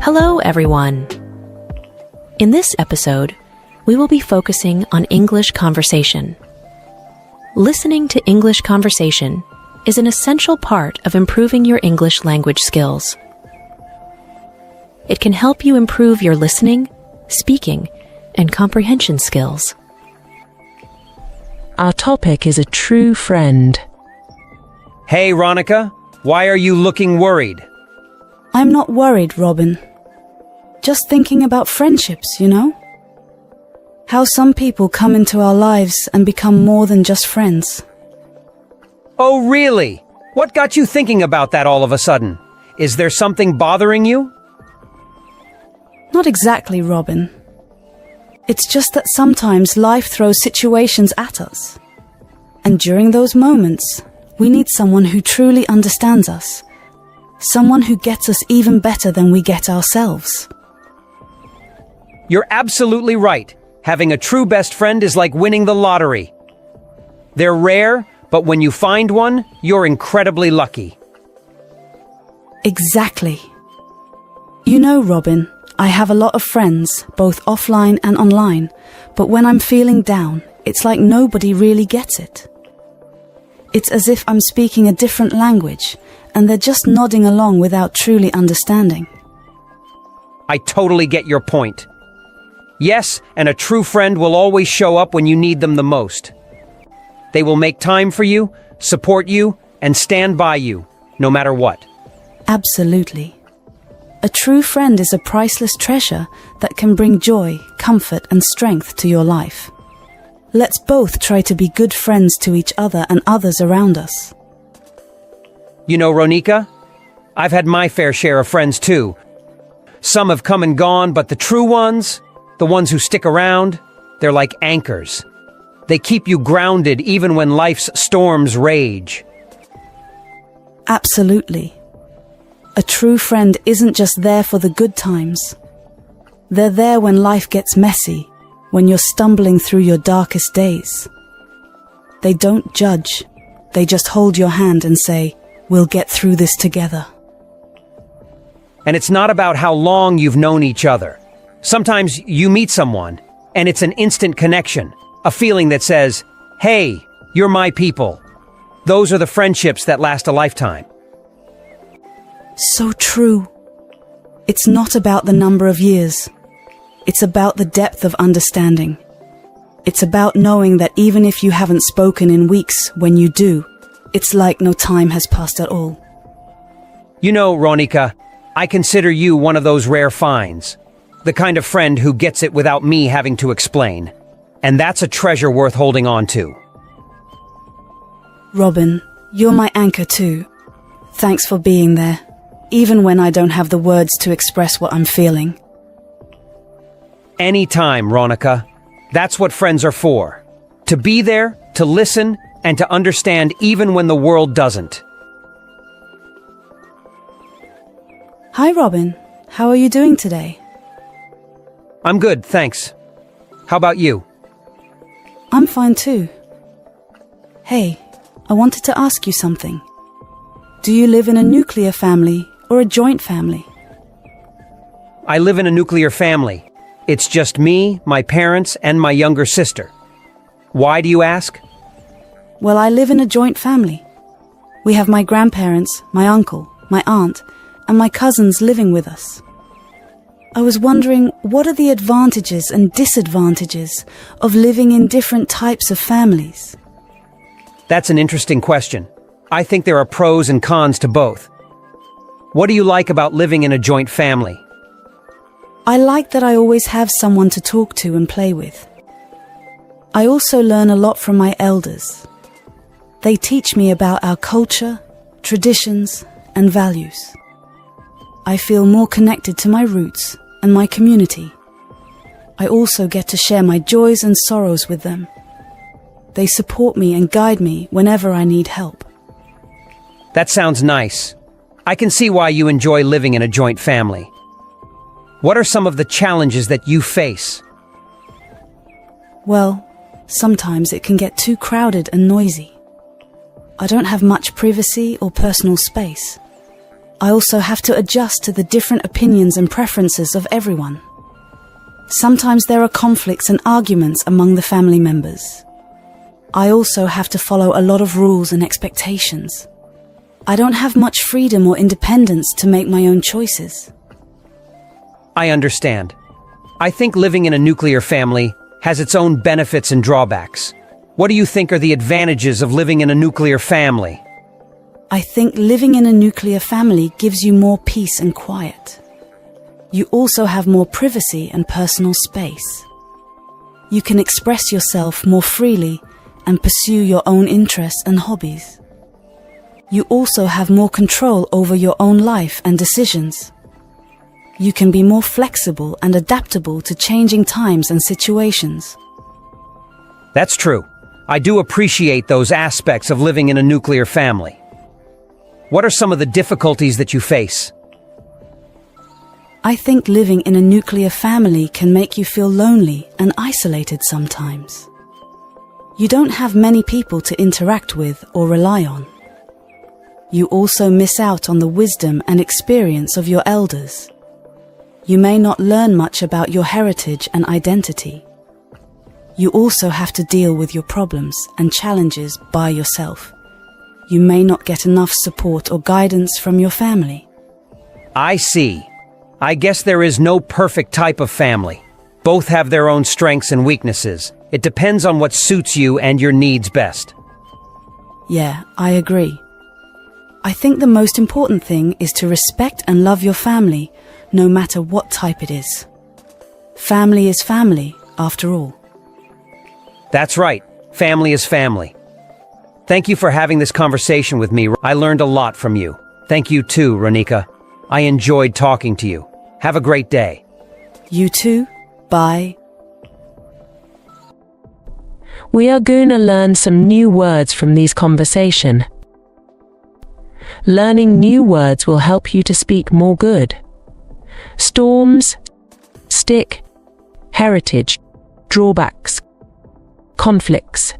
Hello, everyone. In this episode, we will be focusing on English conversation. Listening to English conversation is an essential part of improving your English language skills. It can help you improve your listening, speaking, and comprehension skills. Our topic is a true friend. Hey, Ronica, why are you looking worried? I'm not worried, Robin. Just thinking about friendships, you know? How some people come into our lives and become more than just friends. Oh, really? What got you thinking about that all of a sudden? Is there something bothering you? Not exactly, Robin. It's just that sometimes life throws situations at us. And during those moments, we need someone who truly understands us. Someone who gets us even better than we get ourselves. You're absolutely right. Having a true best friend is like winning the lottery. They're rare, but when you find one, you're incredibly lucky. Exactly. You know, Robin, I have a lot of friends, both offline and online, but when I'm feeling down, it's like nobody really gets it. It's as if I'm speaking a different language, and they're just nodding along without truly understanding. I totally get your point. Yes, and a true friend will always show up when you need them the most. They will make time for you, support you, and stand by you, no matter what. Absolutely. A true friend is a priceless treasure that can bring joy, comfort, and strength to your life. Let's both try to be good friends to each other and others around us. You know, Ronica, I've had my fair share of friends too. Some have come and gone, but the true ones, the ones who stick around, they're like anchors. They keep you grounded even when life's storms rage. Absolutely. A true friend isn't just there for the good times. They're there when life gets messy, when you're stumbling through your darkest days. They don't judge. They just hold your hand and say, "We'll get through this together." And it's not about how long you've known each other. Sometimes you meet someone, and it's an instant connection, a feeling that says, "Hey, you're my people." Those are the friendships that last a lifetime. So true. It's not about the number of years. It's about the depth of understanding. It's about knowing that even if you haven't spoken in weeks, when you do, it's like no time has passed at all. You know, Ronica, I consider you one of those rare finds. The kind of friend who gets it without me having to explain. And that's a treasure worth holding on to. Robin, you're my anchor too. Thanks for being there, even when I don't have the words to express what I'm feeling. Anytime, Ronica. That's what friends are for. To be there, to listen, and to understand even when the world doesn't. Hi, Robin. How are you doing today? I'm good, thanks. How about you? I'm fine too. Hey, I wanted to ask you something. Do you live in a nuclear family or a joint family? I live in a nuclear family. It's just me, my parents, and my younger sister. Why do you ask? Well, I live in a joint family. We have my grandparents, my uncle, my aunt, and my cousins living with us. I was wondering, what are the advantages and disadvantages of living in different types of families? That's an interesting question. I think there are pros and cons to both. What do you like about living in a joint family? I like that I always have someone to talk to and play with. I also learn a lot from my elders. They teach me about our culture, traditions, and values. I feel more connected to my roots and my community. I also get to share my joys and sorrows with them. They support me and guide me whenever I need help. That sounds nice. I can see why you enjoy living in a joint family. What are some of the challenges that you face? Well, sometimes it can get too crowded and noisy. I don't have much privacy or personal space. I also have to adjust to the different opinions and preferences of everyone. Sometimes there are conflicts and arguments among the family members. I also have to follow a lot of rules and expectations. I don't have much freedom or independence to make my own choices. I understand. I think living in a nuclear family has its own benefits and drawbacks. What do you think are the advantages of living in a nuclear family? I think living in a nuclear family gives you more peace and quiet. You also have more privacy and personal space. You can express yourself more freely and pursue your own interests and hobbies. You also have more control over your own life and decisions. You can be more flexible and adaptable to changing times and situations. That's true. I do appreciate those aspects of living in a nuclear family. What are some of the difficulties that you face? I think living in a nuclear family can make you feel lonely and isolated sometimes. You don't have many people to interact with or rely on. You also miss out on the wisdom and experience of your elders. You may not learn much about your heritage and identity. You also have to deal with your problems and challenges by yourself. You may not get enough support or guidance from your family. I see. I guess there is no perfect type of family. Both have their own strengths and weaknesses. It depends on what suits you and your needs best. Yeah, I agree. I think the most important thing is to respect and love your family, no matter what type it is. Family is family, after all. That's right. Family is family. Thank you for having this conversation with me. I learned a lot from you. Thank you too, Ronika. I enjoyed talking to you. Have a great day. You too. Bye. We are going to learn some new words from these conversation. Learning new words will help you to speak more good. Storms, stick, heritage, drawbacks, conflicts.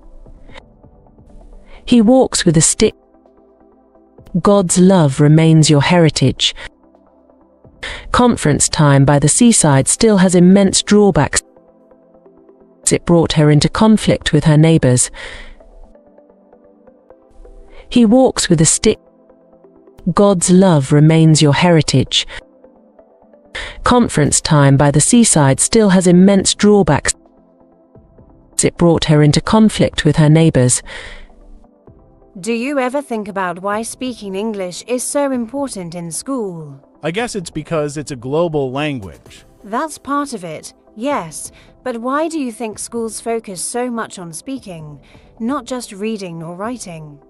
He walks with a stick. God's love remains your heritage. Conference time by the seaside still has immense drawbacks. It brought her into conflict with her neighbors. He walks with a stick. God's love remains your heritage. Conference time by the seaside still has immense drawbacks. It brought her into conflict with her neighbors. Do you ever think about why speaking English is so important in school? I guess it's because it's a global language. That's part of it, yes. But why do you think schools focus so much on speaking, not just reading or writing?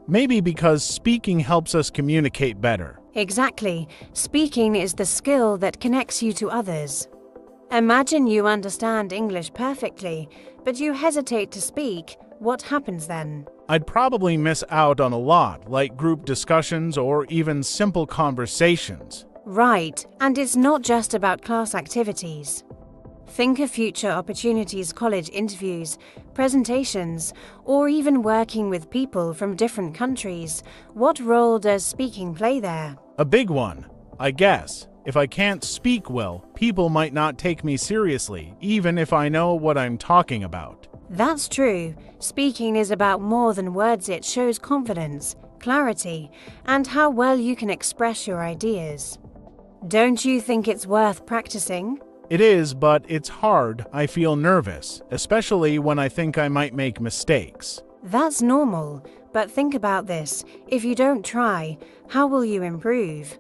Maybe because speaking helps us communicate better. Exactly. Speaking is the skill that connects you to others. Imagine you understand English perfectly, but you hesitate to speak. What happens then? I'd probably miss out on a lot, like group discussions or even simple conversations. Right, and it's not just about class activities. Think of future opportunities, college interviews, presentations, or even working with people from different countries. What role does speaking play there? A big one, I guess. If I can't speak well, people might not take me seriously, even if I know what I'm talking about. That's true. Speaking is about more than words. It shows confidence, clarity, and how well you can express your ideas. Don't you think it's worth practicing? It is, but it's hard. I feel nervous, especially when I think I might make mistakes. That's normal, but think about this. If you don't try, how will you improve?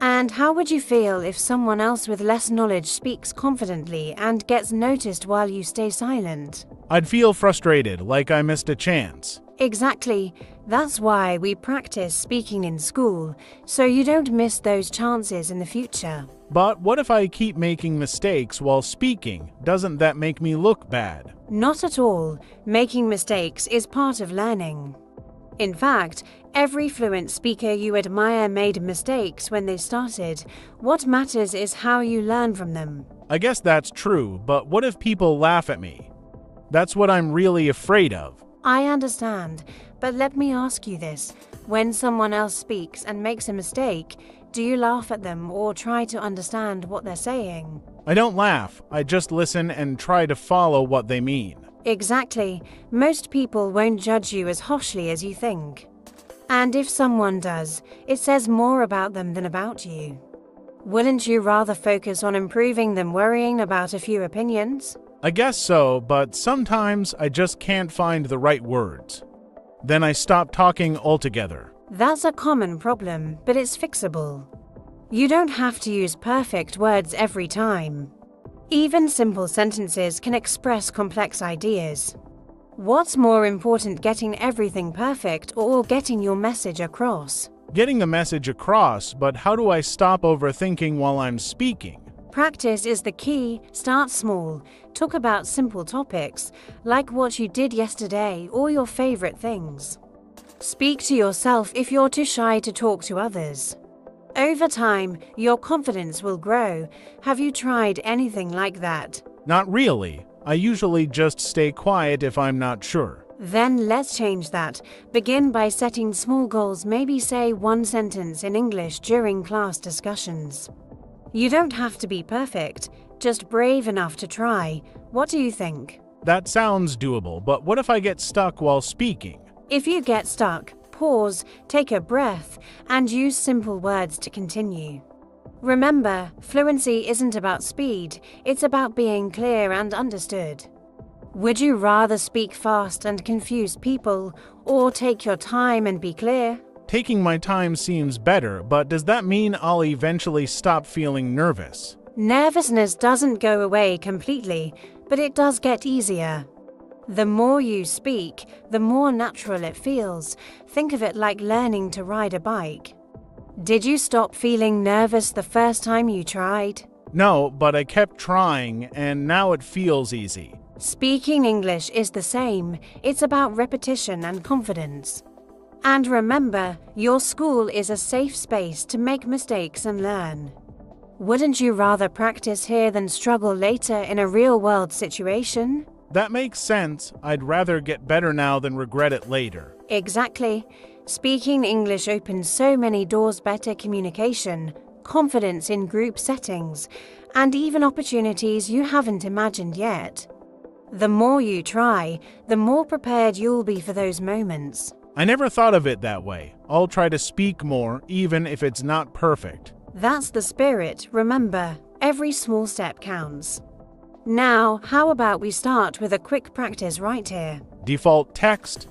And how would you feel if someone else with less knowledge speaks confidently and gets noticed while you stay silent? I'd feel frustrated, like I missed a chance. Exactly. That's why we practice speaking in school, so you don't miss those chances in the future. But what if I keep making mistakes while speaking? Doesn't that make me look bad? Not at all. Making mistakes is part of learning. In fact, every fluent speaker you admire made mistakes when they started. What matters is how you learn from them. I guess that's true, but what if people laugh at me? That's what I'm really afraid of. I understand, But let me ask you this. When someone else speaks and makes a mistake, do you laugh at them or try to understand what they're saying? I don't laugh, I just listen and try to follow what they mean. Exactly. Most people won't judge you as harshly as you think. And if someone does, it says more about them than about you. Wouldn't you rather focus on improving than worrying about a few opinions? I guess so, but sometimes I just can't find the right words. Then I stop talking altogether. That's a common problem, but it's fixable. You don't have to use perfect words every time. Even simple sentences can express complex ideas. What's more important, getting everything perfect or getting your message across? Getting the message across, but how do I stop overthinking while I'm speaking? Practice is the key. Start small. Talk about simple topics, like what you did yesterday or your favorite things. Speak to yourself if you're too shy to talk to others. Over time, your confidence will grow. Have you tried anything like that? Not really. I usually just stay quiet if I'm not sure. Then let's change that. Begin by setting small goals, maybe say one sentence in English during class discussions. You don't have to be perfect, just brave enough to try. What do you think? That sounds doable, but what if I get stuck while speaking? If you get stuck, pause, take a breath, and use simple words to continue. Remember, fluency isn't about speed, it's about being clear and understood. Would you rather speak fast and confuse people, or take your time and be clear? Taking my time seems better, but does that mean I'll eventually stop feeling nervous? Nervousness doesn't go away completely, but it does get easier. The more you speak, the more natural it feels. Think of it like learning to ride a bike. Did you stop feeling nervous the first time you tried? No, but I kept trying, and now it feels easy. Speaking English is the same. It's about repetition and confidence. And remember, your school is a safe space to make mistakes and learn. Wouldn't you rather practice here than struggle later in a real-world situation? That makes sense. I'd rather get better now than regret it later. Exactly. Speaking English opens so many doors: better communication, confidence in group settings, and even opportunities you haven't imagined yet. The more you try, the more prepared you'll be for those moments. I never thought of it that way. I'll try to speak more, even if it's not perfect. That's the spirit. Remember, every small step counts. Now, how about we start with a quick practice right here? Default text,